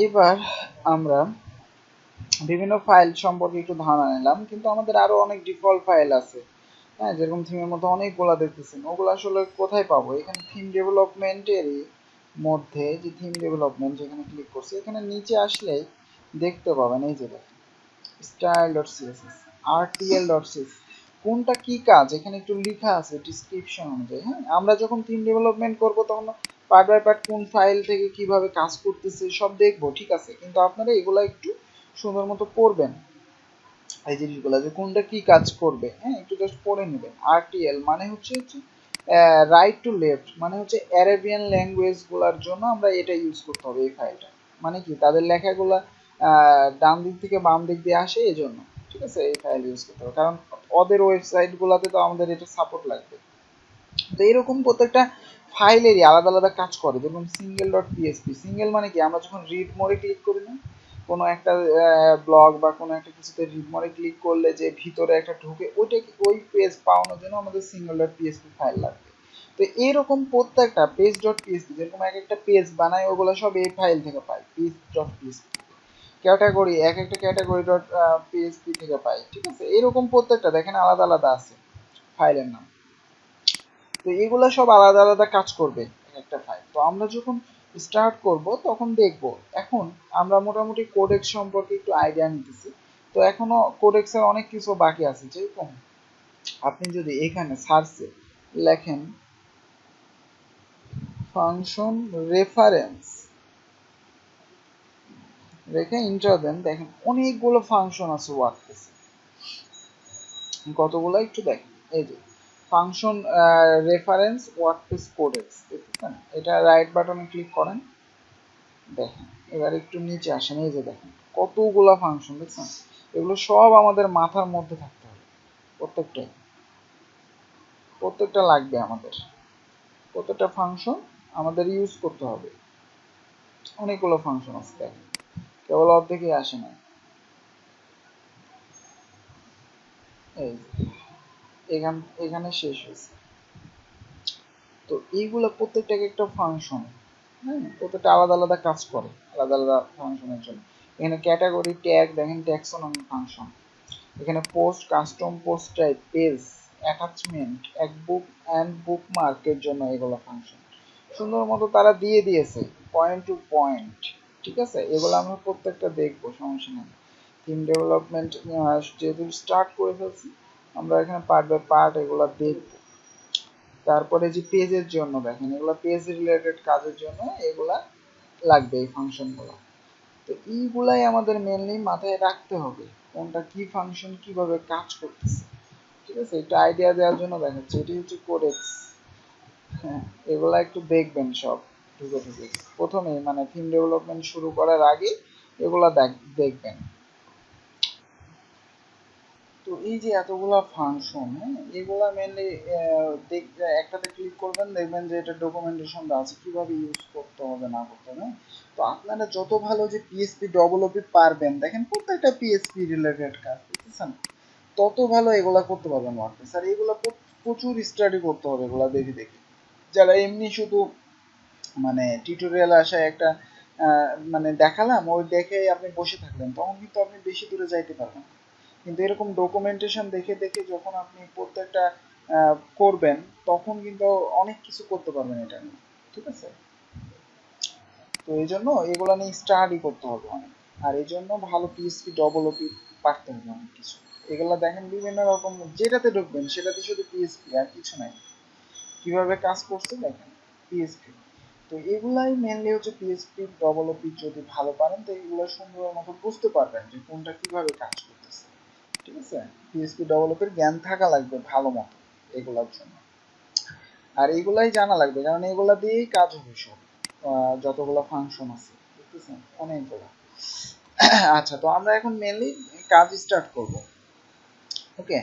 এবার আমরা বিভিন্ন ফাইল সম্পর্কে একটু ধারণা নিলাম, কিন্তু আমাদের আরো অনেক ডিফল্ট ফাইল আছে। হ্যাঁ, যেরকম থিমের মধ্যে অনেকগুলা দেখতেছেন, ওগুলো আসলে কোথায় পাবো? এখানে থিম ডেভেলপমেন্টেরই মধ্যে যে থিম ডেভেলপমেন্ট, যেখানে ক্লিক করছি এখানে নিচে আসলেই দেখতে পাবেন, এই যে দেখেন style.css rtl.css, কোনটা কি কাজ এখানে একটু লেখা আছে ডিসক্রিপশন অনুযায়ী। হ্যাঁ, আমরা যখন থিম ডেভেলপমেন্ট করব তখন পার্ট বাই পার্ট কোন ফাইল থেকে কিভাবে কাজ করতেছে সব দেখবো, ঠিক আছে, কিন্তু আপনারা এগুলা একটু সুন্দর মতো পড়বেন, এই জিনিসগুলো যে কোনটা কি কাজ করবে। হ্যাঁ, একটু জাস্ট পড়ে নেবেন। আরটিএল মানে হচ্ছে রাইট টু লেফট, মানে হচ্ছে অ্যারাবিয়ান ল্যাঙ্গুয়েজ গুলার জন্য আমরা এটা ইউজ করতে হবে এই ফাইলটা। মানে কি, তাদের লেখাগুলা ডান দিক থেকে বাম দিক দিয়ে আসে, এই জন্য ঠিক আছে এই ফাইল ইউজ করতে হবে, কারণ ওদের ওয়েবসাইট গুলাতে তো আমাদের এটা সাপোর্ট লাগবে। তো এরকম প্রত্যেকটা ফাইলেরই আলাদা আলাদা কাজ করে। যেমন সিঙ্গেল ডট পিএসপি, সিঙ্গেল মানে কি, আমরা যখন রিড মোডে ক্লিক করি না কোনো একটা ব্লগ বা কোনো একটা কিছুতে, রিড মোডে ক্লিক করলে যে ভিতরে একটা ঢুকে ওইটা, ওই পেজ পাওয়ানোর জন্য আমাদের সিঙ্গেল ডট পিএসপি ফাইল লাগবে। তো এরকম প্রত্যেকটা পেজ ডট পিএসপি, যেরকম এক একটা পেজ বানায় ওগুলো সব এই ফাইল থেকে পাই, পেজ ডট পিএসপি। ক্যাটাগরি, এক একটা ক্যাটাগরি ডট পিএসপি থেকে পাই, ঠিক আছে। এরকম প্রত্যেকটা দেখেন আলাদা আলাদা আছে ফাইলের নাম। তো এগুলো সব আলাদা আলাদা কাজ করবে একটা ফাইল। তো আমরা যখন স্টার্ট করব তখন দেখব। এখন আমরা মোটামুটি কোডেক্স সম্পর্কে একটু আইডিয়া নিতেছি। তো এখনো কোডেক্সের অনেক কিছু বাকি আছে। যেরকম আপনি যদি এখানে সার্চে লেখেন ফাংশন রেফারেন্স, রেখে ইন্টার দেন, দেখেন অনেকগুলো ফাংশন আছে ওয়ার্ডপ্রেসে। কতগুলো একটু দেখেন, এই যে ফাংশন রেফারেন্স ওয়ার্ডপ্রেস কোডেক্স, দেখতেছেন? এটা রাইট বাটনে ক্লিক করেন, দেখেন এবার একটু নিচে আসেন, এই যে দেখেন কতগুলা ফাংশন, দেখছেন? এগুলো সব আমাদের মাথার মধ্যে থাকতে হবে, প্রত্যেকটাই, প্রত্যেকটা লাগবে আমাদের, প্রত্যেকটা ফাংশন আমাদের ইউজ করতে হবে। অনেকগুলো ফাংশন আছে, দেখেন কেবল অর্ধেকই আসে না। এই এখান এখানে শেষ হয়েছে। তো এইগুলো প্রত্যেকটা একটা ফাংশন। হ্যাঁ, প্রত্যেকটা আলাদা আলাদা কাজ করে আলাদা আলাদা ফাংশনের জন্য। এখানে ক্যাটাগরি, ট্যাগ দেখেন, ট্যাক্সোনমি ফাংশন। এখানে post, custom post type, page, attachment, এক বুক অ্যান্ড বুকমার্কের জন্য এগুলো ফাংশন সুন্দর মতো তারা দিয়ে দিয়েছে, পয়েন্ট টু পয়েন্ট, ঠিক আছে। এগুলো আমরা প্রত্যেকটা দেখবো, সমস্যা নেই। থিম ডেভেলপমেন্ট যেহেতু স্টার্ট করে ফেলছি, আমরা এখানে পার্ট বাই পার্ট এগুলো দেখবো। তারপরে যে পেজের জন্য দেখেন, এগুলো পেজ রিলেটেড কাজের জন্য এগুলা লাগবে এই ফাংশনগুলো। তো এইগুলাই আমাদের মেনলি মাথায় রাখতে হবে, কোনটা কি ফাংশন কিভাবে কাজ করতেছে, ঠিক আছে। একটু আইডিয়া দেওয়ার জন্য দেখাচ্ছি, এটি হচ্ছে কোডেক্স। হ্যাঁ, এগুলা একটু দেখবেন সব ঢুকে ঢুকে প্রথমেই, মানে থিম ডেভেলপমেন্ট শুরু করার আগে এগুলা দেখবেন। তো এই যে এতগুলা ফাংশন, হ্যাঁ, এগুলা মেনলি দেখতে একটাতে ক্লিক করবেন, দেখবেন যে এটা ডকুমেন্টেশন আছে কিভাবে ইউজ করতে হবে না করতে হবে। তো আপনারা যত ভালো যে পিএসপি ডেভেলপি পারবেন, দেখেন প্রত্যেকটা পিএসপি রিলেটেড কাজ, বুঝতেছেন, তত ভালো এগুলা করতে পারবেন ওয়ার্ডপ্রেস। আর এগুলা প্রচুর স্টাডি করতে হবে এগুলা দেখে দেখে। যারা এমনি শুধু মানে টিউটোরিয়ালে আসায় একটা মানে দেখালাম, ওই দেখে আপনি বসে থাকলেন, তখন কিন্তু আপনি বেশি দূরে যাইতে পারবেন না। কিন্তু এরকম ডকুমেন্টেশন দেখে দেখে যখন আপনি প্রত্যেকটা করবেন, তখন কিন্তু অনেক কিছু করতে পারবেন এটা নিয়ে, ঠিক আছে। তো এই জন্য এগুলো নিয়ে স্টাডি করতে হবে অনেক। আর এই জন্য ভালো পিএসপি ডব্লুপি পারতে হবে অনেক কিছু। এগুলো দেখেন বিভিন্ন রকম, যেটাতে ঢুকবেন সেটাতে শুধু পিএসপি আর কিছু নাই। কিভাবে কাজ করছে দেখেন পিএসপি। তো এগুলাই মেনলি হচ্ছে পিএসপি ডব্লুপি, যদি ভালো পারেন তো এগুলো সুন্দর মতো বুঝতে পারবেন যে কোনটা কিভাবে কাজ করতেছে, ঠিক আছে। পিএসপি ডেভেলপের জ্ঞান থাকা লাগবে ভালো মতো এগুলোর জন্য। আর এগুলাই জানা লাগবে, কারণ এগুলা দিয়েই কাজ হবে সব, যতগুলো ফাংশন আছে, বুঝতেছেন, অনেকগুলো। আচ্ছা, তো আমরা এখন মেনলি কাজ স্টার্ট করব। ওকে,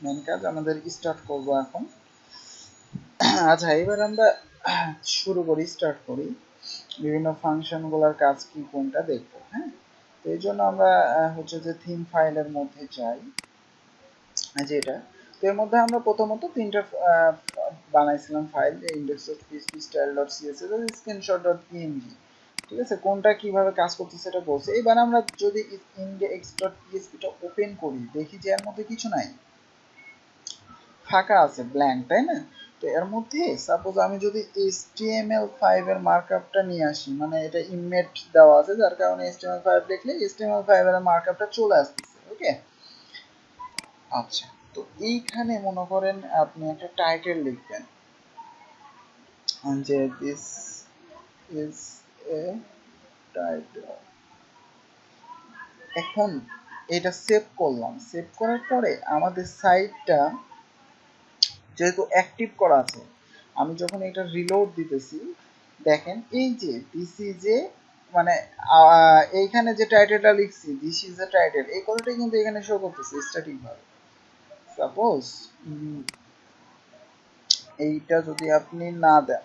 মেন কাজ আমাদের স্টার্ট করব এখন। আচ্ছা, এবার আমরা স্টার্ট করি বিভিন্ন ফাংশনগুলোর কাজ কি কোনটা দেখবো। হ্যাঁ, তো এই জন্য আমরা হচ্ছে যে থিম ফাইলের মধ্যে যাই, যেটা, তো এর মধ্যে আমরা প্রথমত তিনটা বানাইছিলাম ফাইল, index.php, style.css আর screenshot.png। ঠিক আছে, কোনটা কিভাবে কাজ করতেছে সেটা বলছে। এবার আমরা যদি index.php টা ওপেন করি, দেখি যে এর মধ্যে কিছু নাই, ফাঁকা আছে, ব্ল্যাঙ্ক, তাই না? তো এর মধ্যে সাপোজ আমি যদি HTML5 এর মার্কআপটা নিয়ে আসি, মানে এটা ইমেট দেওয়া আছে যার কারণে HTML5 লিখলে HTML5 এর মার্কআপটা চলে আসতেছে। ওকে, আচ্ছা, তো এইখানে মনে করেন আপনি একটা টাইটেল লিখবেন যে দিস ইজ এ টাইটেল। এখন এটা সেভ করলাম, সেভ করার পরে আমাদের সাইটটা যেহেতু অ্যাক্টিভ করা আছে, আমি যখন এটা রিলোড দিতেছি, দেখেন এই যে দিস ইজ এ, মানে এইখানে যে টাইটেলটা লিখছি দিস ইজ এ টাইটেল, এই কথাটাই কিন্তু এখানে শো করতেছে স্ট্যাটিক ভাবে। সাপোজ এইটা যদি আপনি না দেন,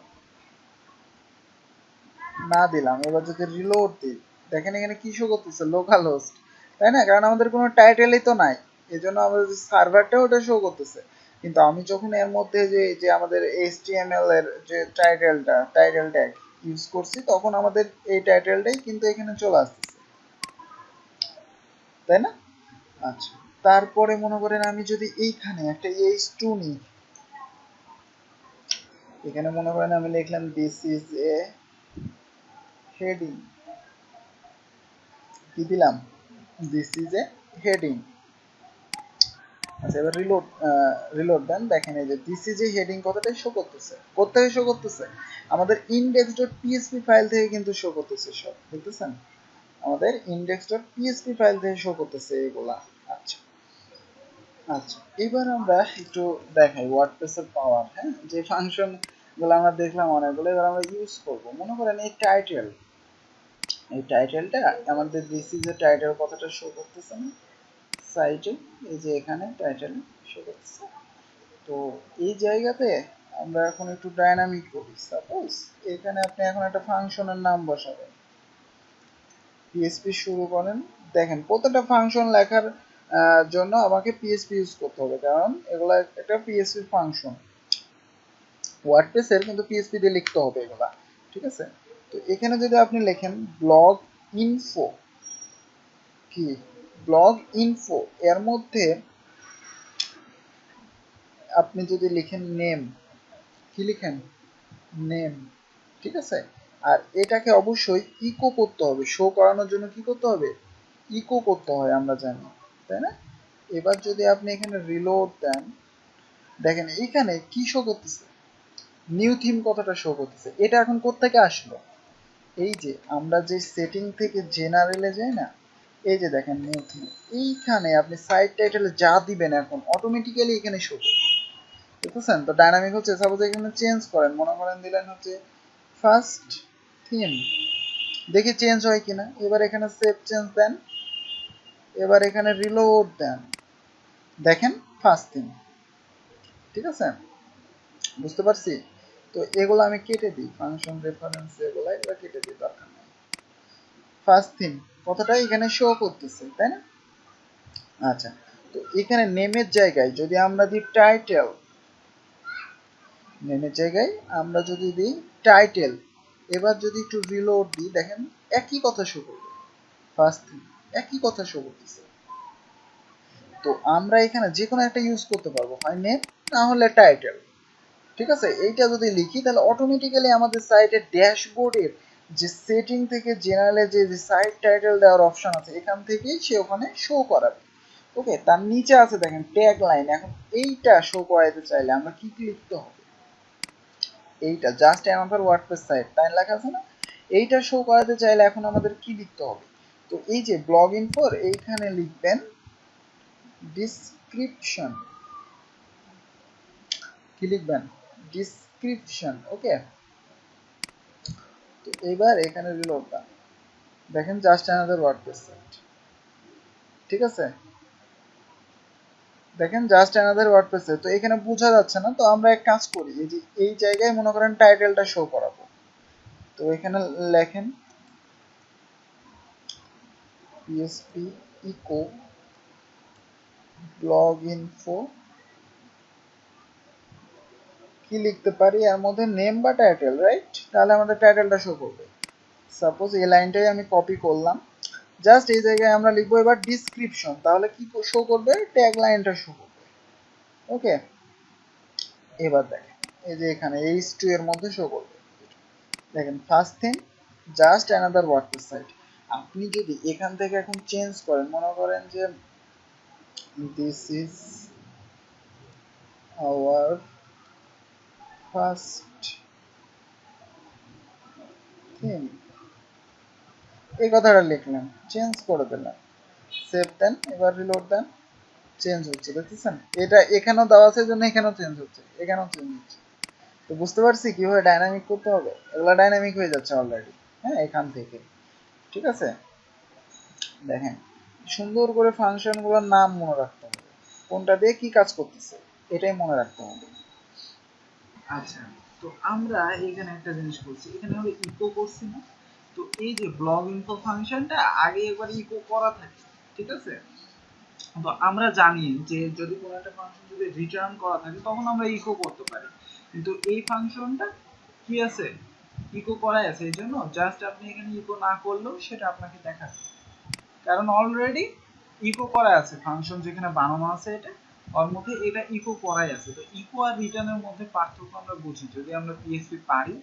না দিলাম, এবার যদি রিলোড দিই, দেখেন এখানে কি শো করতেছে, লোকাল হোস্ট, তাই না? কারণ আমাদের কোনো টাইটেলই তো নাই, এই জন্য আমাদের সার্ভারটা ওটা শো করতেছে। কিন্তু আমি যখন এর মধ্যে যে যে আমাদের HTML এর যে টাইটেল ট্যাগ ইউজ করছি, তখন আমাদের এই টাইটেলটাই কিন্তু এখানে চলে আসতেছে, তাই না? আচ্ছা, তারপরে মনে করেন আমি যদি এইখানে একটা h2 নিই, এখানে মনে করেন আমি লিখলাম দিস ইজ এ হেডিং, কি দিলাম, দিস ইজ এ হেডিং। আচ্ছা, এবার রিলোড দেন, দেখেন এই যে দিস ইজ এ হেডিং কথাটাই শো করতেছে। কোথায় শো করতেছে? আমাদের index.php ফাইল থেকে কিন্তু শো করতেছে সব, দেখতেছেন? আমাদের index.php ফাইল থেকে শো করতেছে এগুলা। আচ্ছা, আচ্ছা, এবার আমরা একটু দেখাই ওয়ার্ডপ্রেসের পাওয়ার। হ্যাঁ, যে ফাংশন গুলো আমরা দেখলাম অনেকগুলো, এবার আমরা ইউজ করব। মনে করেন এই টাইটেলটা আমাদের দিস ইজ এ টাইটেল কথাটা শো করতেছে না সাইটে, এই যে এখানে টাইটেল শো করতেছে। তো এই জায়গাতে আমরা এখন একটু ডাইনামিক করি। সাপোজ এখানে আপনি এখন একটা ফাংশনের নাম বসাবেন, পিএসপি শুরু করেন। দেখেন প্রত্যেকটা ফাংশন লেখার জন্য আমাকে পিএসপি ইউজ করতে হবে, কারণ এগুলা একটা পিএসপি ফাংশন, ওয়ার্ডপ্রেসের কিন্তু পিএসপি দিয়ে লিখতে হবে এগুলা, ঠিক আছে? তো এখানে যদি আপনি লেখেন ব্লগ ইনফো, কি ব্লগ ইনফো, এর মধ্যে আপনি যদি লিখেন নেম, কি লিখেন, নেম, ঠিক আছে? আর এটাকে অবশ্যই ইকো করতে হবে, শো করানোর জন্য কি করতে হবে, ইকো করতে হয়, আমরা জানি, তাই না? এবার যদি আপনি এখানে রিলোড দেন, দেখেন এখানে কি শো করতেছে, নিউ থিম কথাটা শো করতেছে। এটা এখন কোত্থেকে আসলো, এই যে আমরা যে সেটিং থেকে জেনারেলে যাই না, এই যে দেখেন নিউ থিম, এইখানে আপনি সাইট টাইটেলে যা দিবেন এখন অটোমেটিক্যালি এখানে শো করবে, বুঝতেছেন? তো ডাইনামিক হচ্ছে, সাপোজ এখানে চেঞ্জ করেন, মনে করেন দিলেন হচ্ছে ফার্স্ট থিম, দেখি চেঞ্জ হয় কিনা। এবার এখানে সেভ চেঞ্জ দেন, এবার এখানে রিলোড দেন, দেখেন ফার্স্ট থিম, ঠিক আছে? বুঝতে পারছি? তো এগুলো আমি কেটে দিই, ফাংশন রেফারেন্স এগুলো কেটে দিই, দরকার নেই। ফার্স্ট থিম কতটা এখানে শো করতেছে, তাই না? আচ্ছা, তো এখানে নেমের জায়গায় যদি আমরা দিই টাইটেল, নেমের জায়গায় আমরা যদি দিই টাইটেল, এবার যদি একটু রিলোড দিই, দেখেন একই কথা শো করবে, ফার্স্ট থিম একই কথা শো করতেছে। তো আমরা এখানে যে কোনো একটা ইউজ করতে পারবো, হয় নেম না হলে টাইটেল, ঠিক আছে? এইটা যদি লিখি তাহলে অটোমেটিক্যালি আমাদের সাইটের ড্যাশবোর্ডের যে সেটিং থেকে জেনারেলে যে সাইট টাইটেল দেওয়ার অপশন আছে, এখান থেকেই সে ওখানে শো করাবে। ওকে, তার নিচে আছে দেখেন ট্যাগ লাইন। এখন এইটা শো করাইতে চাইলে আমরা কি কি লিখতে হবে, এইটা জাস্ট অ্যানাদার ওয়ার্ডপ্রেস সাইট তাই লেখা আছে না, এইটা শো করাতে চাইলে এখন আমাদের কি লিখতে হবে? তো এই যে ব্লগ ইনফোর এইখানে লিখবেন ডিসক্রিপশন, কি লিখবেন, ডিসক্রিপশন। ওকে, তো এবার এখানে রিলোড দেন, দেখেন জাস্ট অ্যানাদার ওয়ার্ডপ্রেস সাইট, ঠিক আছে? দেখেন জাস্ট অ্যানাদার ওয়ার্ডপ্রেস সাইট। তো এখানে বোঝা যাচ্ছে না, তো আমরা এক কাজ করি, এই যে এই জায়গায় মনে করেন টাইটেলটা শো করাবো, তো এখানে লেখেন পিএসপি ইকো ব্লগ ইনফো, কি লিখতে পারি এর মধ্যে, নেম বা টাইটেল, রাইট? তাহলে আমাদের টাইটেলটা শো করবে। সাপোজ এই লাইনটাই আমি কপি করলাম, জাস্ট এই জায়গায় আমরা লিখবো এবার ডিসক্রিপশন, তাহলে কি শো করবে, ট্যাগ লাইনটা শো করবে। ওকে, এবার দেখেন এই যে এখানে H2 এর মধ্যে শো করবে। দেখেন first thing just another WordPress site. আপনি যদি এখান থেকে এখন চেঞ্জ করেন, মনে করেন যে this is our first thing, এই কথাটা লিখলেন, চেঞ্জ করে দিলেন, সেভ দেন, এবার রিলোড দেন, চেঞ্জ হচ্ছে, দেখতেছেন? এটা এখানেও দেওয়া আছে জন্য এখানেও চেঞ্জ হচ্ছে, এখানেও চেঞ্জ হচ্ছে। তো বুঝতে পারছি কিভাবে ডাইনামিক করতে হবে, এগুলো ডাইনামিক হয়ে যাচ্ছে অলরেডি, হ্যাঁ, এখান থেকে। ঠিক আছে, দেখেন সুন্দর করে ফাংশনগুলোর নাম মনে রাখতে হবে, কোনটা দিয়ে কি কাজ করতেছে এটাই মনে রাখতে হবে। আচ্ছা, তো আমরা এখানে একটা জিনিস করছি, এখানে আমরা ইকো করছি না, তো এই যে ব্লগ ইনফো ফাংশনটা আগে একবার ইকো করা থাকে, ঠিক আছে? তো আমরা জানি যে যদি কোনো একটা ফাংশন যদি রিটার্ন করা থাকে তখন আমরা ইকো করতে পারি, কিন্তু এই ফাংশনটা কি আছে, ইকো করাই আছে, এই জন্য জাস্ট আপনি এখানে ইকো না করলেও সেটা আপনাকে দেখাবে, কারণ অলরেডি ইকো করা আছে, ফাংশন যেখানে বানানো আছে এটা ওর মধ্যে এটা ইকো করাই আছে। তো ইকো আর রিটার্নের মধ্যে পার্থক্য আমরা বুঝি যদি আমরা পিএইচপি পারি,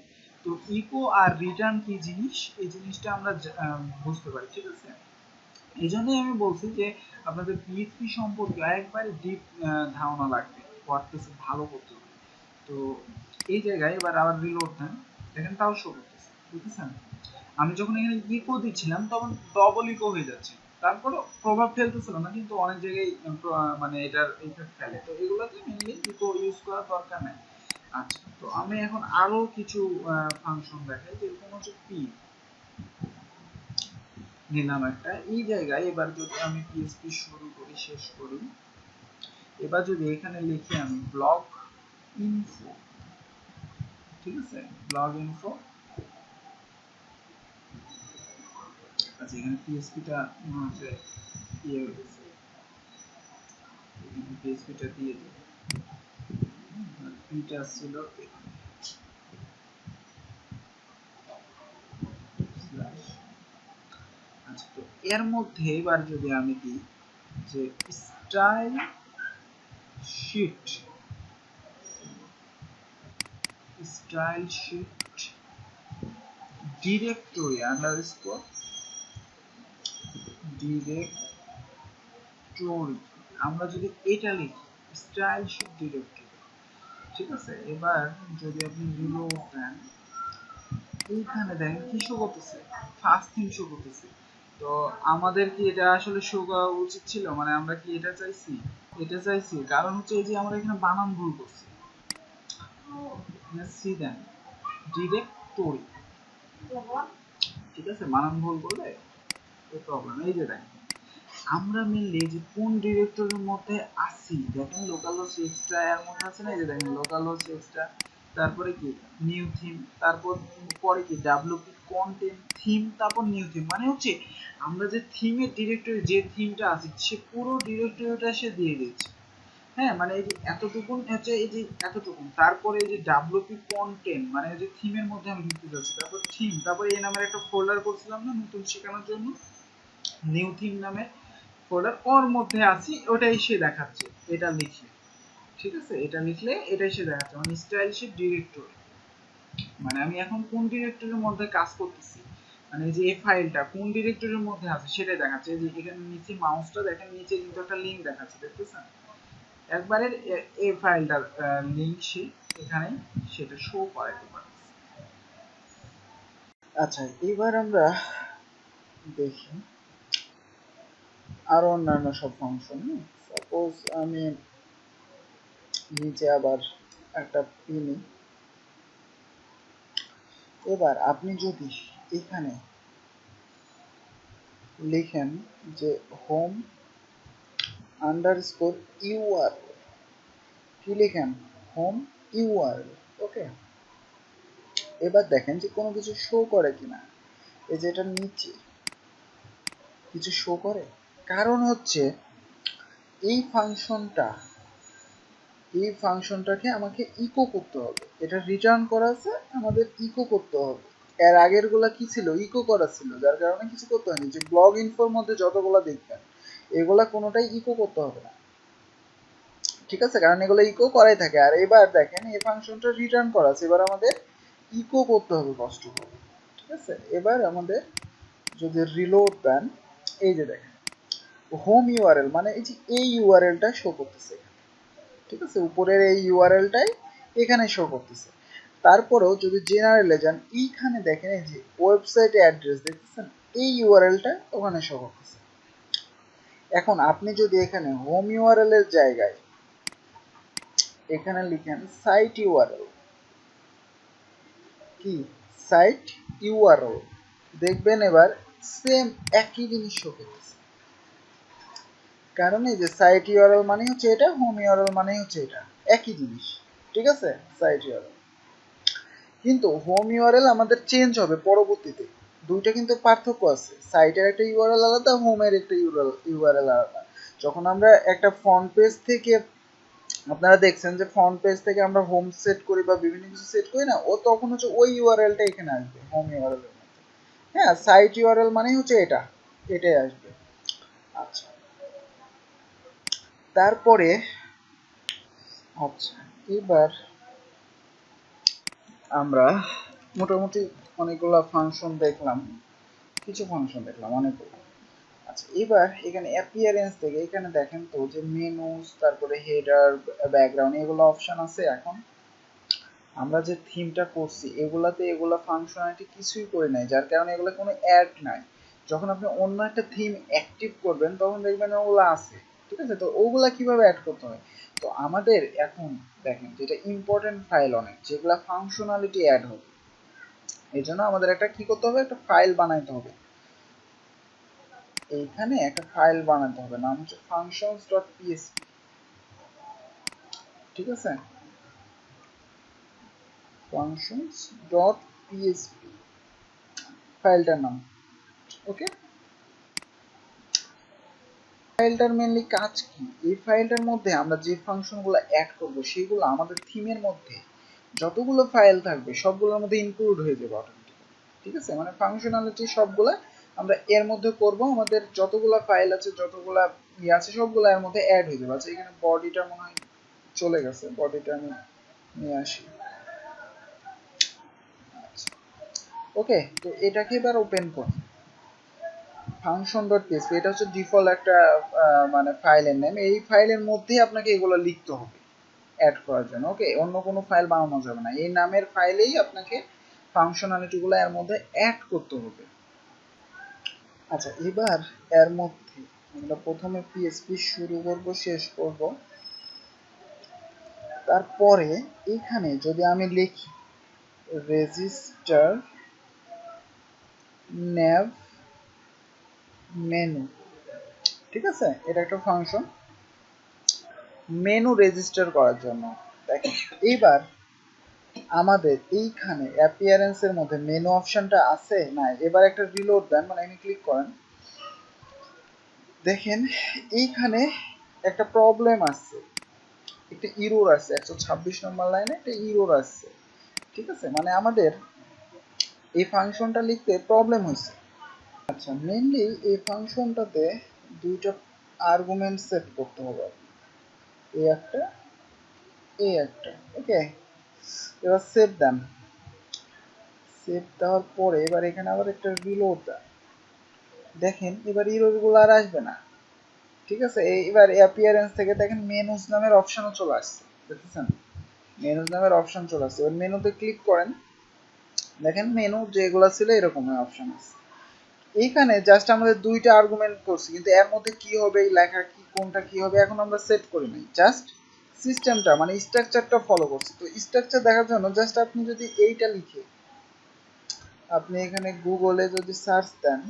তো ইকো আর রিটার্ন কি জিনিস এই জিনিসটা আমরা বুঝতে পারি, ঠিক আছে? এই জন্যই আমি বলছি যে আপনাদের পিএইচপি সম্পর্কে একবারে ডিপ ধারণা লাগবে ওয়ার্ডপ্রেসে ভালো করতে হবে। তো এই জায়গায় এবার আবার রিলোড দেন, দেখেন তাও শো করতেছে, বুঝতেছেন? আমি যখন এখানে ইকো দিচ্ছিলাম তখন ডবল ইকো হয়ে যাচ্ছে, তারপরে প্রভাব ফেলতেছিল না, কিন্তু অনেক জায়গায় মানে এটার ইফেক্ট ফেলে, তো এগুলোতে মেনলি ইকো ইউজ করার দরকার নাই। আচ্ছা, তো আমি এখন আরো কিছু ফাংশন দেখাই, যেরকম হচ্ছে পি নিলাম একটা, এই জায়গায় এবার যদি আমি পিএইচপি শুরু করি শেষ করি, এবার যদি এখানে লিখি আমি ব্লগ ইনফো, ঠিক আছে, ব্লগ ইনফো। আচ্ছা, এখানে পিএইচপিটা মনে হচ্ছে ইয়ে হয়ে গেছে, এখানে পিএইচপিটা দিয়ে দিই, পিটা ছিল স্ল্যাশ। আচ্ছা, তো এর মধ্যে এবার যদি আমি দিই যে style sheet, style sheet directory underscore directory, আমরা যদি এটা লিখি স্টাইল শিট ডিরেক্টরি, ঠিক আছে? এবার যদি আপনি রিলোড দেন, এইখানে দেখেন কি শো করতেছে, ফার্স্ট থিং শো করতেছে। তো আমাদের কি এটা আসলে শো করা উচিত ছিল, মানে আমরা কি এটা চাইছি? এটা চাইছি, কারণ হচ্ছে এই যে আমরা এখানে বানান ভুল করছি, সি দেন ডিরেক্টরি, ঠিক আছে? বানান ভুল করলে এই প্রবলেম। এই যে দেখেন আমরা মেনলি যে কোন ডিরেক্টরির মধ্যে আছি, দেখেন লোকাল হোস্ট এক্সট্রা এর মধ্যে আছে না, এই যে দেখেন লোকাল হোস্ট এক্সট্রা, তারপরে কি নিউ থিম, তারপর পরে কি ডাব্লিউপি কন্টেন্ট থিম, তারপর নিউ থিম, মানে হচ্ছে আমরা যে থিমের ডিরেক্টরি যে থিমটা আছে সে পুরো ডিরেক্টরিটা সে দিয়ে দিচ্ছে, হ্যাঁ, মানে এই যে এতটুকুন হচ্ছে, এই যে এতটুকুন, তারপরে এই যে ডাব্লিউপি কন্টেন্ট মানে এই যে থিমের মধ্যে আমি ঢুকতে যাচ্ছি, তারপর থিম, তারপর এই নামের একটা ফোল্ডার করছিলাম না নতুন শেখানোর জন্য, নিউ থিম নামে ফোল্ডার, ওর মধ্যে আছি, ওটাই সে দেখাচ্ছে এটা লিখলে, ঠিক আছে? এটা লিখলে এটাই সে দেখাচ্ছে, মানে স্টাইল শিট ডিরেক্টরি, মানে আমি এখন কোন ডিরেক্টরির মধ্যে কাজ করতেছি, মানে এই যে এই ফাইলটা কোন ডিরেক্টরির মধ্যে আছে সেটাই দেখাচ্ছে। যে এখানে নিচে মাউসটা দেখেন, নিচে কিন্তু একটা লিংক দেখাচ্ছে, দেখতেছেন? একবারে এই ফাইলটার লিংক সে এখানে সেটা শো করাইতে পারে। আচ্ছা, এবার আমরা দেখি আরো অন্যান্য সব ফাংশন। সাপোজ আমি নিচে আবার একটা পি নিই, এবার আপনি যদি এখানে লিখেন যে হোম আন্ডারস্কোর ইউআর, কি লিখেন, হোম ইউআর, ওকে। এবার দেখেন যে কোনো কিছু শো করে কিনা, এই যে এটার নিচে কিছু শো করে, কারণ হচ্ছে এই ফাংশনটা, এই ফাংশনটাকে আমাকে ইকো করতে হবে, এটা রিটার্ন করা আছে, আমাদের ইকো করতে হবে। এর আগের গুলা কি ছিল, ইকো করা ছিল, যার কারণে কিছু করতে হয়নি। যে ব্লগ ইনফোর মধ্যে যতগুলা দেখবেন এগুলা কোনোটাই ইকো করতে হবে না, ঠিক আছে, কারণ এগুলো ইকো করাই থাকে। আর এবার দেখেন এই ফাংশনটা রিটার্ন করা আছে, এবার আমাদের ইকো করতে হবে কষ্ট করে, ঠিক আছে। এবার আমাদের যদি রিলোড দেন, এই যে দেখেন হোম ইউআরএল মানে এই যে এই ইউআরএলটা শো করতেছে, ঠিক আছে, উপরের এই ইউআরএলটাই এখানে শো করতেছে। তারপরেও যদি জেনারেলে যান, এইখানে দেখেন এই যে ওয়েবসাইট অ্যাড্রেস দেখতেছেন, এই ইউআরএলটা ওখানে শো করতেছে। এখন আপনি যদি এখানে হোম ইউআরএল এর জায়গায় এখানে লিখেন সাইট ইউআরএল, কি সাইট ইউআরএল, দেখবেন এবার সেম একই জিনিস শো করতেছে। কারণ এই যে সাইট ইউআরএল মানে হচ্ছে এটা, হোম ইউআরএল মানে হচ্ছে এটা, একই জিনিস, ঠিক আছে, সাইট ইউআরএল। কিন্তু হোম ইউআরএল আমাদের চেঞ্জ হবে পরবর্তীতে, দুইটা কিন্তু পার্থক্য আছে, সাইটের একটা ইউআরএল আলাদা, হোমের একটা ইউআরএল আলাদা। যখন আমরা একটা ফ্রন্ট পেজ থেকে, আপনারা দেখছেন যে ফ্রন্ট পেজ থেকে আমরা হোম সেট করি বা বিভিন্ন কিছু সেট করি না, ও তখন হচ্ছে ওই ইউআরএলটা এখানে আসবে হোম ইউআরএল এর মধ্যে। হ্যাঁ, সাইট ইউআরএল মানে হচ্ছে এটা, এটাই আসবে। আচ্ছা, তারপরে আচ্ছা এবার আমরা মোটামুটি অনেকগুলো ফাংশন দেখলাম, কিছু ফাংশন দেখলাম অনেকগুলো। আচ্ছা, এবার এখানে অ্যাপিয়ারেন্স থেকে এখানে দেখেন তো যে মেনুস, তারপরে হেডার, ব্যাকগ্রাউন্ড, এগুলো অপশন আছে। এখন আমরা যে থিমটা করছি এগুলাতে এগুলা ফাংশনালিটি কিছুই করে নাই, যার কারণে এগুলো কোনো অ্যাড নাই। যখন আপনি অন্য একটা থিম অ্যাক্টিভ করবেন তখন দেখবেন ওগুলো আছে, ঠিক আছে। তো ওগুলা কিভাবে অ্যাড করতে হয়, তো আমাদের এখন দেখেন যেটা ইম্পর্টেন্ট ফাইল অনেক, যেগুলা ফাংশনালিটি অ্যাড হবে, এই জন্য আমাদের একটা কি করতে হবে, একটা ফাইল বানাইতে হবে। এইখানে একটা ফাইল বানাতে হবে, নাম হচ্ছে functions.psp, ঠিক আছে, functions.psp ফাইলটার নাম। ওকে, ফাইলটার মেনলি কাজ কি, এই ফাইলটার মধ্যে আমরা যে ফাংশনগুলো অ্যাড করব সেগুলো আমাদের থিমের মধ্যে যতগুলো ফাইল থাকবে সবগুলোর মধ্যে ইনক্লুড হয়ে যাবে অটোমেটিক্যালি, ঠিক আছে। মানে ফাংশনালিটি সবগুলা আমরা এর মধ্যে করব, আমাদের যতগুলা ফাইল আছে, যতগুলা ইয়ে আছে সবগুলো এর মধ্যে অ্যাড হয়ে যাবে। আচ্ছা, এখানে বডিটা মনে হয় চলে গেছে, বডিটা আমি নিয়ে আসি। আচ্ছা, ওকে, তো এটাকে এবার ওপেন করি। function.php এটা হচ্ছে ডিফল্ট একটা মানে ফাইলের নেম, এই ফাইলের মধ্যেই আপনাকে এগুলো লিখতে হবে অ্যাড করার জন্য। ওকে, অন্য কোনো ফাইল বানানো যাবে না, এই নামের ফাইলেই আপনাকে ফাংশনালিটিগুলো এর মধ্যে অ্যাড করতে হবে। আচ্ছা, এবার এর মধ্যে আমরা প্রথমে পিএসপি শুরু করব, শেষ করব। তারপরে এখানে যদি আমি লিখি রেজিস্টার nav মেনু, ঠিক আছে, এটা একটা ফাংশন মেনু রেজিস্টার করার জন্য। দেখেন এইবার আমাদের এইখানে অ্যাপিয়ারেন্সের মধ্যে মেনু অপশনটা আছে না, এবার একটা রিলোড দেন, মানে আমি ক্লিক করেন, দেখেন এইখানে একটা প্রবলেম আছে, একটা ইরোর আছে, 126 নম্বর লাইনে একটা ইরোর আছে, ঠিক আছে, মানে আমাদের এই ফাংশনটা লিখতে প্রবলেম হয়েছে। আচ্ছা, মেনলি এই ফাংশনটাতে দুইটা আর্গুমেন্ট সেট করতে হবে, এই একটা, এই একটা। ওকে, এবার সেভ দেন, সেভ দেওয়ার পরে এবার এখানে আবার একটা রিলোড দেন, দেখেন এবার ইরোর গুলো আর আসবে না, ঠিক আছে। এবার অ্যাপিয়ারেন্স থেকে দেখেন মেনুস নামের অপশনও চলে আসছে, দেখতেছেন মেনুস নামের অপশন চলে আসছে। এবার মেনুতে ক্লিক করেন, দেখেন মেনু যেগুলো ছিল এরকম অপশন আছে। এইখানে জাস্ট আমাদের দুইটা আর্গুমেন্ট করছি, কিন্তু এর মধ্যে কি হবে, এই লেখা কি, কোনটা কি হবে এখন আমরা সেট করি নাই, জাস্ট সিস্টেমটা মানে স্ট্রাকচারটা ফলো করছি। তো স্ট্রাকচার দেখার জন্য জাস্ট আপনি যদি এইটা লিখে আপনি এখানে গুগলে যদি সার্চ দেন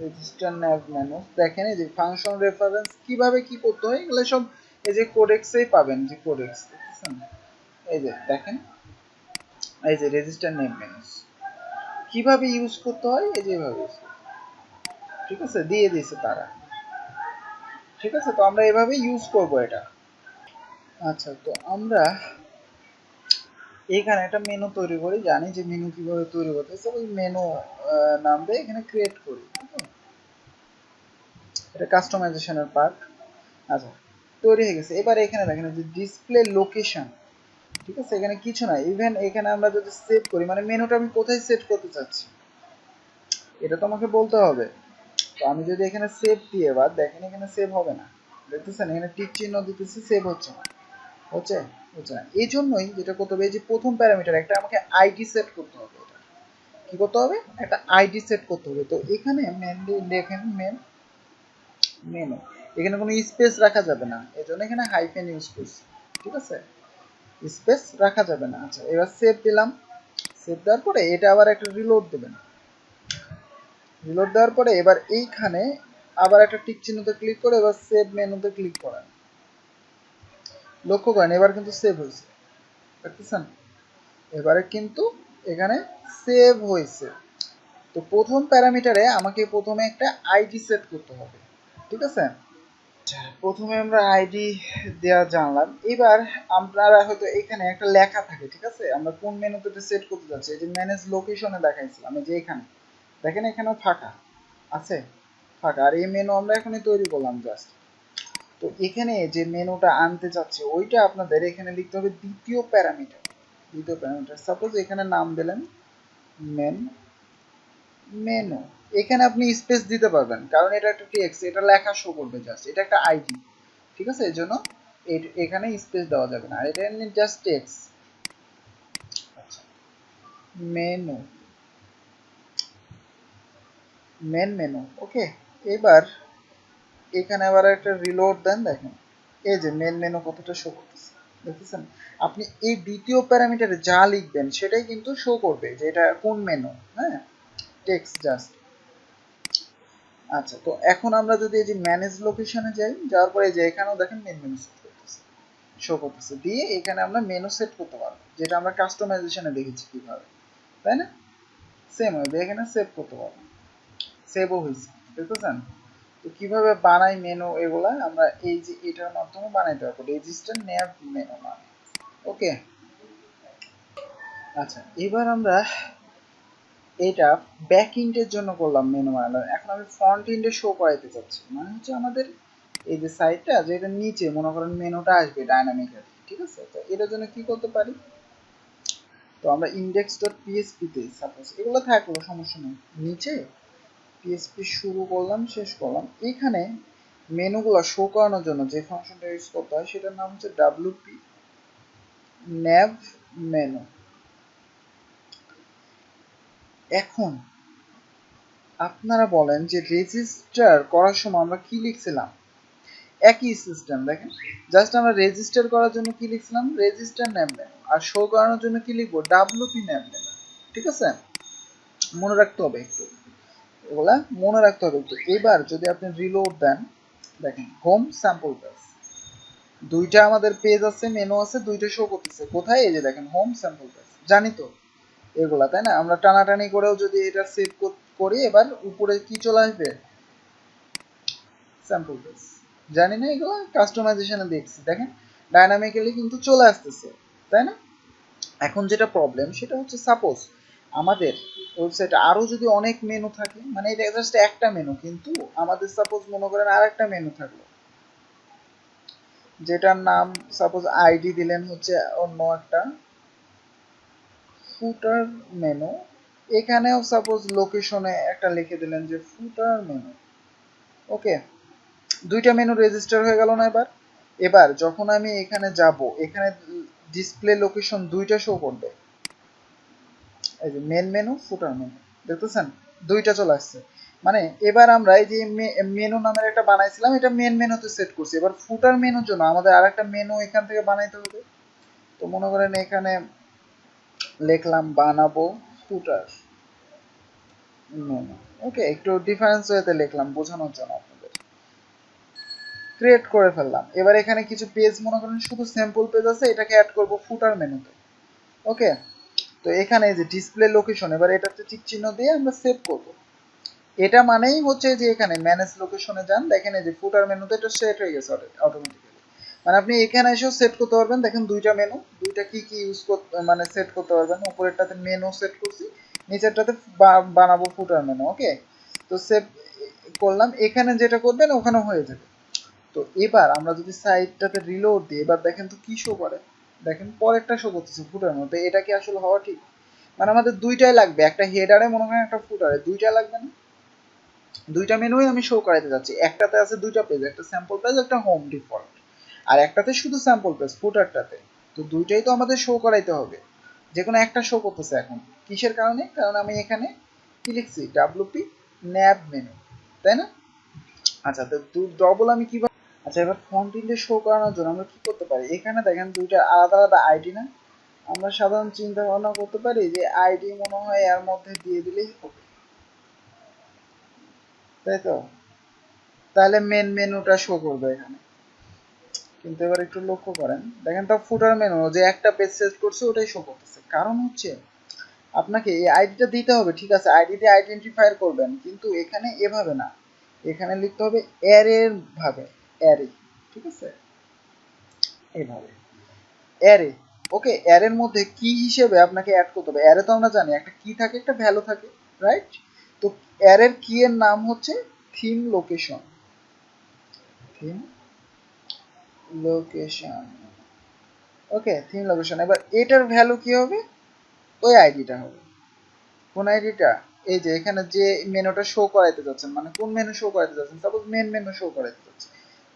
রেজিস্টার nav মেনু, দেখেন এই যে ফাংশন রেফারেন্স কিভাবে কি করতে হয় এগুলো সব এই যে কোডেক্সেই পাবেন, যে কোডেক্স দেখছেন, এই যে দেখেন এই যে রেজিস্টার nav মেনু কিভাবে ইউজ করতে হয়, এই যে এভাবে ইউজ করতে হয়, ঠিক আছে, দিয়ে দিয়েছে তারা, ঠিক আছে। তো আমরা এভাবে ইউজ করব এটা। আচ্ছা, তো আমরা এখানে একটা মেনু তৈরি করি, জানি যে মেনু কিভাবে তৈরি করতে হয়, ওই মেনু নাম দিয়ে এখানে ক্রিয়েট করি। এটা কাস্টমাইজেশনের পার্ট। আচ্ছা, তৈরি হয়ে গেছে। এবার এখানে দেখেন যে ডিসপ্লে লোকেশন, ঠিক আছে, এখানে কিছু না, ইভেন এখানে আমরা যদি সেভ করি, মানে মেনুটা আমি কোথায় সেট করতে চাচ্ছি এটা তো আমাকে বলতে হবে। তো আমি যদি এখানে সেভ দিয়ে, এবার দেখেন এখানে সেভ হবে না, দেখতেছেন এখানে টিক চিহ্ন দিতেছি, সেভ হচ্ছে না, হচ্ছে হচ্ছে না। এই জন্যই যেটা করতে হবে, এই যে প্রথম প্যারামিটার একটা আমাকে আইডি সেট করতে হবে। এটা কি করতে হবে, একটা আইডি সেট করতে হবে। তো এখানে মেনলি দেখেন মেনু, এখানে কোনো স্পেস রাখা যাবে না, এই জন্য এখানে হাইফেন ইউজ করছি, ঠিক আছে, স্পেস রাখা যাবে না। আচ্ছা, এবার সেভ দিলাম। সেভ দেওয়ার পরে এটা আবার একটা রিলোড দেবেন। রিলোড দেওয়ার পরে এবার এইখানে আবার একটা টিক চিহ্নতে ক্লিক করে এবার সেভ মেনুতে ক্লিক করেন। লক্ষ্য করেন এবার কিন্তু সেভ হয়েছে, দেখতেছেন, এবারে কিন্তু এখানে সেভ হয়েছে। তো প্রথম প্যারামিটারে আমাকে প্রথমে একটা আইডি সেট করতে হবে, ঠিক আছে। প্রথমে আমরা আইডি দেওয়া জানলাম। এবার আপনারা হয়তো এখানে একটা লেখা থাকে, ঠিক আছে, আমরা কোন মেনুতে সেট করতে যাচ্ছি। এই যে ম্যানেজ লোকেশনে দেখাইছিলাম, এই যে এখানে দেখেন এখানেও ফাঁকা আছে, ফাঁকা। আর এই মেনু আমরা এখনই তৈরি করলাম জাস্ট। তো এখানে যে মেনুটা আনতে চাচ্ছে ওইটা আপনাদের এখানে লিখতে হবে দ্বিতীয় প্যারামিটার। দ্বিতীয় প্যারামিটার সাপোজ এখানে নাম দিলেন মেন মেনু। এখানে আপনি স্পেস দিতে পারবেন, কারণ এটা একটা টেক্সট, এটা লেখা শো করবে জাস্ট, এটা একটা আইডি, ঠিক আছে, এই জন্য এখানে স্পেস দেওয়া যাবে না, আর এটা এমনি জাস্ট টেক্সট। আচ্ছা, মেনু, মেনু, ওকে। এবার এখানে আবার একটা রিলোড দেন, দেখেন এই যে মেনু কতটা শো করতেছে, দেখতেছেন। আপনি এই দ্বিতীয় প্যারামিটারে যা লিখবেন সেটাই কিন্তু শো করবে যে এটা কোন মেনু, হ্যাঁ, টেক্সট জাস্ট। আচ্ছা, তো এখন আমরা যদি এই যে ম্যানেজ লোকেশনে যাই, যাওয়ার পরে যে এখানেও দেখেন মেনু সেট করতেছে, শো করতেছে, দিয়ে এখানে আমরা মেনু সেট করতে পারবো, যেটা আমরা কাস্টমাইজেশনে দেখেছি কিভাবে, তাই না। সেম হবে, এখানে সেভ করতে পারবো, সেভও হয়েছে, দেখতেছেন। তো কিভাবে বানাই মেনু, এগুলা আমরা এই যে এটার মাধ্যমে বানাইতে পারবো, রেজিস্টার ন্যাভ মেনু মানে, ওকে। আচ্ছা, এবার আমরা এটা ব্যাক ইন্ডের জন্য করলাম মেনু বানালাম। এখন আমি ফ্রন্ট ইন্ডে শো করাইতে চাচ্ছি, মানে হচ্ছে আমাদের এই যে সাইটটা, যে এটা নিচে মনে করেন মেনুটা আসবে ডাইনামিক্যালি, ঠিক আছে। তো এটার জন্য কি করতে পারি, তো আমরা ইন্ডেক্স ডট পিএসপি তে সাপোজ এগুলো থাকলো, সমস্যা নেই, নিচে পিএসপি শুরু করলাম, শেষ করলাম। এখানে মেনুগুলো শো করানোর জন্য যে ফাংশনটা ইউজ করতে হয় সেটার নাম হচ্ছে ডাব্লিউপি ন্যাভ মেনু। এখন আপনারা বলেন যে রেজিস্টার করার সময় আমরা কি লিখছিলাম, একই সিস্টেম দেখেন, জাস্ট আমরা রেজিস্টার করার জন্য কি লিখছিলাম, রেজিস্টার ন্যাভ মেনু, আর শো করানোর জন্য কি লিখবো, ডাব্লিউপি ন্যাভ মেনু, ঠিক আছে। মনে রাখতে হবে একটু, এগুলা মনে রাখতে হবে একটু। এবার যদি আপনি রিলোড দেন, দেখেন হোম স্যাম্পল পেজ, দুইটা আমাদের পেজ আছে, মেনু আছে, দুইটা শো করতেছে কোথায়, এই যে দেখেন হোম স্যাম্পল পেজ, জানি তো এগুলা, তাই না। আমরা টানাটানি করেও যদি এটা সেভ করি, এবার উপরে কি চলে আসবে, স্যাম্পল পেজ, জানি না, এগুলো কাস্টমাইজেশনে দেখছি, দেখেন ডাইনামিক্যালি কিন্তু চলে আসতেছে, তাই না। এখন যেটা প্রবলেম সেটা হচ্ছে, সাপোজ আমাদের ওয়েবসাইটে আরো যদি অনেক মেনু থাকে, মানে এটা জাস্ট একটা মেনু, কিন্তু আমাদের সাপোজ মনে করেন আর একটা মেনু থাকলো, যেটার নাম সাপোজ আইডি দিলেন হচ্ছে অন্য একটা ফুটার মেনু, এখানেও সাপোজ লোকেশনে একটা লিখে দিলেন যে ফুটার মেনু, ওকে। দুইটা মেনু রেজিস্টার হয়ে গেল না। এবার এবার যখন আমি এখানে যাব, এখানে ডিসপ্লে লোকেশন দুইটা শো করবে, এই যে মেন মেনু, ফুটার মেনু, দেখতেছেন দুইটা চলে আসছে। মানে এবার আমরা এই যে মেনু নামের একটা বানাইছিলাম, এটা মেন মেনুতে সেট করছি। এবার ফুটার মেনুর জন্য আমাদের আর একটা মেনু এখান থেকে বানাইতে হবে। তো মনে করেন এখানে লিখলাম বানাবো ফুটার মেনু, ওকে, একটু ডিফারেন্স ওয়েতে লিখলাম বোঝানোর জন্য আপনাদের। ক্রিয়েট করে ফেললাম। এবার এখানে কিছু পেজ মনে করেন শুধু স্যাম্পল পেজ আছে, এটাকে অ্যাড করব ফুটার মেনুতে, ওকে। তো এখানে যে ডিসপ্লে লোকেশন, এবার এটাতে টিক চিহ্ন দিয়ে আমরা সেভ করব। এটা মানেই হচ্ছে যে এখানে ম্যানেজ লোকেশনে যান, দেখেন এই যে ফুটার মেনুতে এটা সেট হয়ে গেছে অটোমেটিক্যালি। মানে আপনি এখানে এসেও সেট করতে পারবেন। দেখেন দুইটা মেনু, দুইটা কি কি ইউজ করতে মানে সেট করতে পারবেন। উপরেরটাতে মেনু সেট করছি, নিচেরটাতে বানাবো ফুটার মেনু। ওকে, তো সেভ করলাম। এখানে যেটা করবেন ওখানে হয়ে যাবে। তো এবার আমরা যদি সাইডটাতে রিলোড দিই, এবার দেখেন তো কি শো করে। দেখেন পরেরটা শো করতেছে ফুটার মেনু। তো এটা কি আসলে হওয়া ঠিক? মানে আমাদের দুইটাই লাগবে, একটা হেডারে মনে করেন একটা ফুটারে, দুইটা লাগবে না? দুইটা মেনুই আমি শো করাইতে যাচ্ছি। একটাতে আছে দুইটা পেজ, একটা স্যাম্পল পেজ, একটা হোম ডিফল্ট, আর একটাতে শুধু স্যাম্পল পেজ ফুটারটাতে। তো দুইটাই তো আমাদের শো করাইতে হবে, যে কোনো একটা শো করতেছে এখন। কিসের কারণে? কারণ আমি এখানে কি লিখছি, ডাব্লুপি ন্যাব মেনু, তাই না? আচ্ছা, তো ডবল আমি কিভাবে, আচ্ছা এবার ফন্ট ইন্ডে শো করানোর জন্য আমরা কি করতে পারি? এখানে দেখেন দুইটা আলাদা আলাদা আইডি না? আমরা সাধারণ চিন্তা ভাবনা করতে পারি যে আইডি মনে হয় এর মধ্যে দিয়ে দিলেই হবে, তাই তো? তাহলে মেন মেনুটা শো করবে এখানে। কিন্তু এবার একটু লক্ষ্য করেন, দেখেন তো ফুটার মেনু যে একটা পেজ সেট করছে ওটাই শো করতেছে। কারণ হচ্ছে আপনাকে এই আইডিটা দিতে হবে, ঠিক আছে, আইডি দিয়ে আইডেন্টিফায়ার করবেন, কিন্তু এখানে এভাবে না, এখানে লিখতে হবে অ্যারের ভাবে, অ্যারে, ঠিক আছে, এইভাবে অ্যারে। ওকে, অ্যারের মধ্যে কি হিসেবে আপনাকে অ্যাড করতে হবে? অ্যারে তো আমরা জানি একটা কি থাকে, একটা ভ্যালু থাকে, রাইট? তো অ্যারের কি এর নাম হচ্ছে থিম লোকেশন, থিম লোকেশন। ওকে, থিম লোকেশন। এবার এটার ভ্যালু কি হবে? ওই আইডিটা হবে। কোন আইডিটা? এই যে এখানে যে মেনুটা শো করাইতে যাচ্ছেন, মানে কোন মেনু শো করাইতে যাচ্ছেন, সাপোজ মেন মেনু শো করাইতে যাচ্ছে,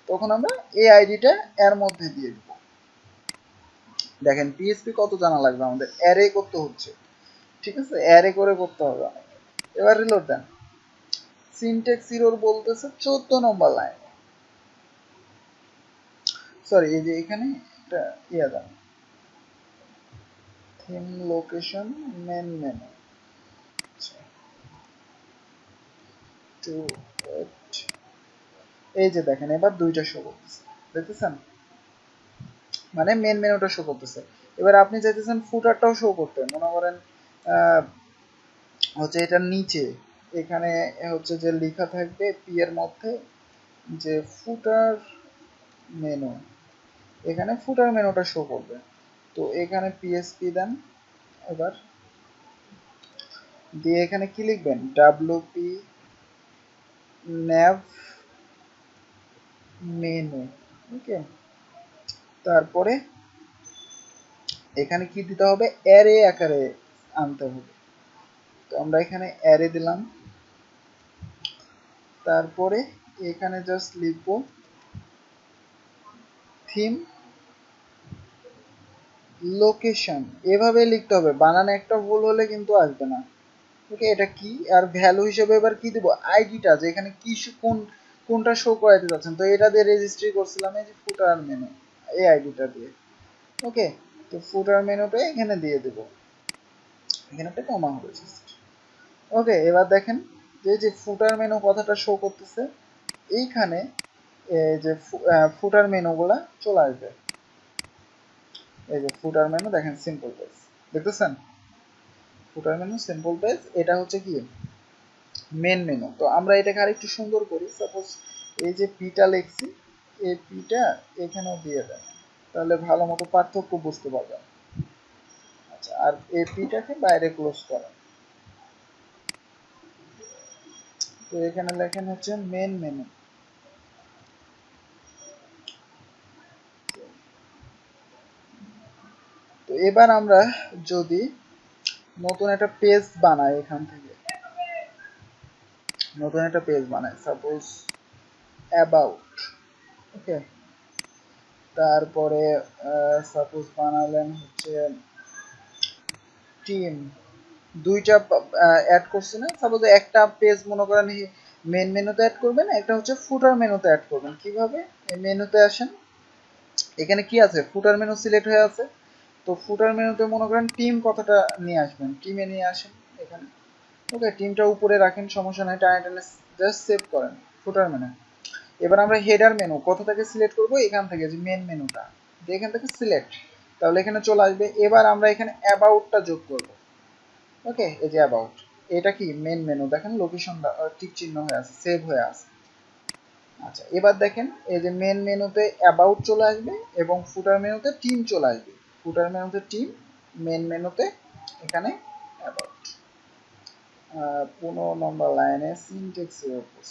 তখন আমরা এই আইডিটা এর মধ্যে দিয়ে দিব। দেখেন পিএসপি কত জানা লাগবে আমাদের, অ্যারে করতে হচ্ছে, ঠিক আছে, অ্যারে করে করতে হবে আমাদের। এবার রিলোড দেন, সিনট্যাক্স এরর বলতেছে 14 নম্বর লাইন, সরি এই যে এখানে একটা ইয়া then, theme location main menu to, এই যে দেখেন এবার দুইটা শো করতেছে, দেখতেছেন? মানে মেন মেনুটা শো করতেছে। এবার আপনি চাইতেছেন ফুটারটাও শো করতে, মনে করেন হচ্ছে এটার নিচে এখানে হচ্ছে যে লেখা থাকবে পি এর মধ্যে যে ফুটার মেনু, এখানে ফুটার মেনুটা শো করবে। তো এখানে পিএসপি দেন, এবার দিয়ে এখানে কি লিখবেন, ডাব্লুপি ন্যাভ মেনু। ওকে, তারপরে এখানে কি দিতে হবে, অ্যারে আকারে আনতে হবে। তো আমরা এখানে অ্যারে দিলাম, তারপরে এখানে জাস্ট লিখব থিম লোকেশন, এভাবে লিখতে হবে, বানানে একটা ভুল হলে কিন্তু আসবে না। ওকে, এটা কি, আর ভ্যালু হিসেবে এবার কি দেব, আইডিটা, যে এখানে কি কোনটা শো করাইতে যাচ্ছেন। তো এটা দিয়ে রেজিস্ট্রি করছিলাম, এই যে ফুটার মেনু, এই আইডিটা দিয়ে। ওকে, তো ফুটার মেনুটা এখানে দিয়ে দেব, এখানে একটা কমা হবে জাস্ট। ওকে, এবার দেখেন যে ফুটার মেনু কথাটা শো করতেছে, এইখানে এই যে ফুটার মেনুগুলা চলে আসবে। এই যে ফুটার মেনু দেখেন, সিম্পল পেজ, দেখতেছেন? ফুটার মেনু সিম্পল পেজ, এটা হচ্ছে কি মেন মেনু। তো আমরা এটাকে আরেকটু সুন্দর করি, সাপোজ এই যে পিটা লিখছি, এই পিটা এখানেও দিয়ে দেন, তাহলে ভালো মতো পার্থক্য বুঝতে পারবেন। আচ্ছা, আর এই পিটাকে বাইরে ক্লোজ করেন। তো এখানে লেখেন হচ্ছে মেন মেনু। তো এবার আমরা যদি নতুন একটা পেজ বানাই, এখান থেকে নতুন একটা পেজ বানাই, সাপোজ অ্যাবাউট। ওকে, তারপরে সাপোজ বানালেন হচ্ছে টিম, দুইটা অ্যাড করছি না, সাপোজ একটা পেজ মনে করেন মেন মেনুতে অ্যাড করবেন, একটা হচ্ছে ফুটার মেনুতে অ্যাড করবেন। কিভাবে? এই মেনুতে আসেন, এখানে কি আছে, ফুটার মেনু সিলেক্ট হয়ে আছে। তো ফুটার মেনুতে মনে করেন টিম কথাটা নিয়ে আসবেন, টিমে নিয়ে আসেন এখানে। ওকে, টিমটা উপরে রাখেন, সমস্যা নাই, টানে টানে জাস্ট সেভ করেন ফুটার মেনু। এবার আমরা হেডার মেনু কোথা থেকে সিলেক্ট করব, এখান থেকে, যে মেন মেনুটা, এখান থেকে সিলেক্ট, তাহলে এখানে চলে আসবে। এবার আমরা এখানে অ্যাবাউটটা যোগ করব। ওকে, এই যে অ্যাবাউট, এটা কি মেন মেনু, দেখেন লোকেশনটা টিক চিহ্ন হয়ে আছে, সেভ হয়ে আছে। আচ্ছা এবার দেখেন এই যে মেন মেনুতে অ্যাবাউট চলে আসবে এবং ফুটার মেনুতে টিম চলে আসবে। ফুটার মেনুতে টিম, মেন মেনুতে এখানে অ্যাবাউট। 15 নম্বর লাইনে সিনট্যাক্সের উপর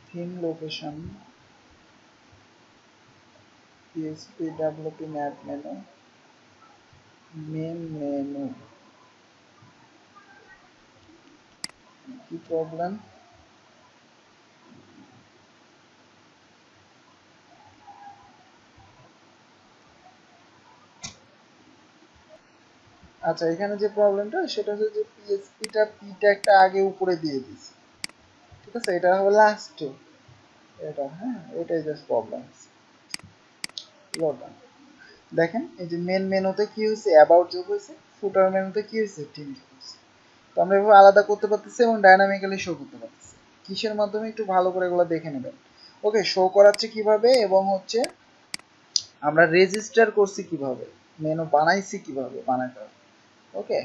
theme location PHP developing add menu মেন মেনু কি প্রবলেম? আচ্ছা এখানে যে প্রবলেমটা সেটা হচ্ছে যে পিএসপিটা পি ট্যাগটা আগে উপরে দিয়ে দিয়েছি, ঠিক আছে, এটা হলো লাস্টে এটা, হ্যাঁ এটাই জাস্ট প্রবলেম। দেখেন এই যে মেন মেনুতে কি হয়েছে, অ্যাবাউট যোগ হয়েছে, ফুটার মেনুতে কি হয়েছে, টিম যোগ হয়েছে। তো আমরা এভাবে আলাদা করতে পারতেছি এবং ডাইনামিক্যালি শো করতে পারতেছি। কিসের মাধ্যমে একটু ভালো করে এগুলো দেখে নেবেন। ওকে, শো করাচ্ছে কিভাবে এবং হচ্ছে আমরা রেজিস্টার করছি কিভাবে, মেনু বানাইছি কিভাবে বানাতে হবে। ওকে।